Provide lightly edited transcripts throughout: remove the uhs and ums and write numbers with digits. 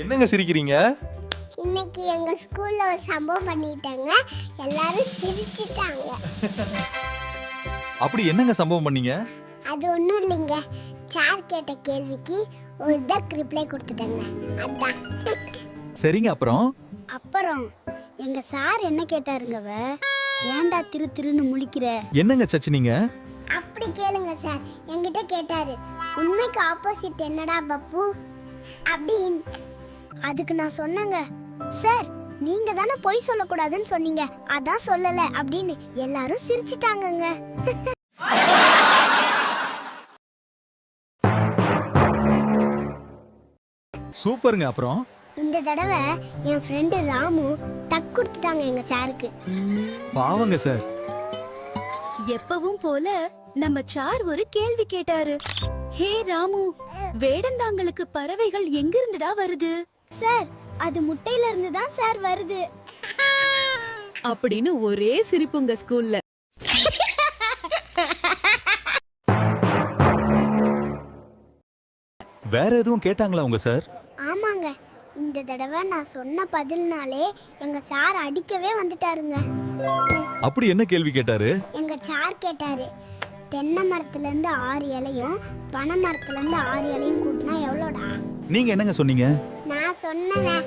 என்னங்க சிரிக்கிறீங்க? இன்னைக்கு எங்க ஸ்கூல்ல ஒரு சம்பவம் பண்ணிட்டாங்க. எல்லாரும் சிரிச்சிட்டாங்க. அப்படி என்னங்க சம்பவம் பண்ணீங்க? அது ஒண்ணும் இல்லைங்க. சார் கேட்ட கேள்விக்கு ஒரு தக் ரிப்ளை கொடுத்துட்டாங்க. அதான். சரிங்க, அப்புறம் எங்க சார் என்ன கேட்டாருங்கவ? ஏன்டா திருன்னு முழிக்கிற? என்னங்க சச்சினீங்க? அப்படி கேளுங்க சார். என்கிட்ட கேட்டாரு, உண்மைக்கு ஆப்போசிட் என்னடா பப்பு அப்படின்னு. அதுக்கு நான் சொன்னேங்க, சார் நீங்க தானே பொய் சொல்லக்கூடாதுன்னு சொன்னீங்க, அதான் சொல்லல அப்படின்னு. எல்லாரும் சிரிச்சிட்டாங்கங்க. சூப்பருங்க. அப்புறம் இந்த தடவை என் ஃப்ரெண்டு ராமு டக் கொடுத்துட்டாங்க எங்க சாருக்கு. பாவங்க சார். எப்பவும் போல நம்ம சார் ஒரு கேள்வி கேட்டாரு. ஹே ராமு, வேடந்தாங்களுக்கு பறவைகள் எங்கிருந்துடா வருது? சார் அது முட்டையில இருந்து தான் சார் வருது அப்படின்னு ஒரே சிரிப்புங்க ஸ்கூல்ல. வேற எதுவும் கேட்டாங்களா உங்க சார்? ஆமாங்க, இந்த தடவை நான் சொன்ன பதில்னாலே எங்க சார் அடிக்கவே வந்துட்டாருங்க. அப்படி என்ன கேள்வி கேட்டாரு? எங்க சார் கேட்டாரு, தென்னை மரத்துல இருந்து 6 இலையும் பனை மரத்துல இருந்து 6 இலையும் கூட்டினா எவ்வளோடா? நீங்க என்னங்க சொன்னீங்க? நான் சொன்னேன்,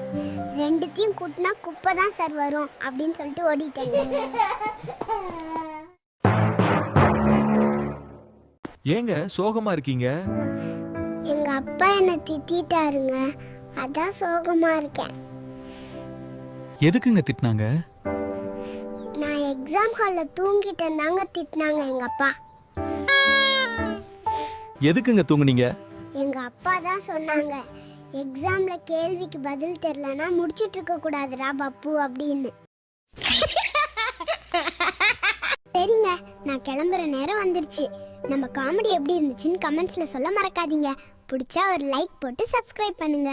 ரெண்டுத்தையும் கூட்டினா குப்பை தான் சார் வரும் அப்படின்னு சொல்லிட்டு ஓடிட்டேங்க. ஏங்க சோகமா இருக்கீங்க? எங்க அப்பா என்ன திட்டாருங்க, அதான் சோகமா இருக்கேன். எதுக்குங்க திட்டினாங்க? நான் எக்ஸாம் ஹால்ல தூங்கிட்டு இருந்தாங்க திட்டினாங்க எங்க அப்பா. எதுக்குங்க தூங்குனீங்க? எங்க அப்பா தான் சொன்னாங்க, எக்ஸாம்ல கேள்விக்கு பதில் தெரியலனா முடிச்சிட்டு இருக்க கூடாதுடா பப்பு அப்படின்னு. சரிங்க, நான் கிளம்புற நேரம் வந்துருச்சு. நம்ம காமெடி எப்படி இருந்துச்சுன்னு கமெண்ட்ஸ்ல சொல்ல மறக்காதீங்க. பிடிச்சா ஒரு லைக் போட்டு சப்ஸ்கிரைப் பண்ணுங்க.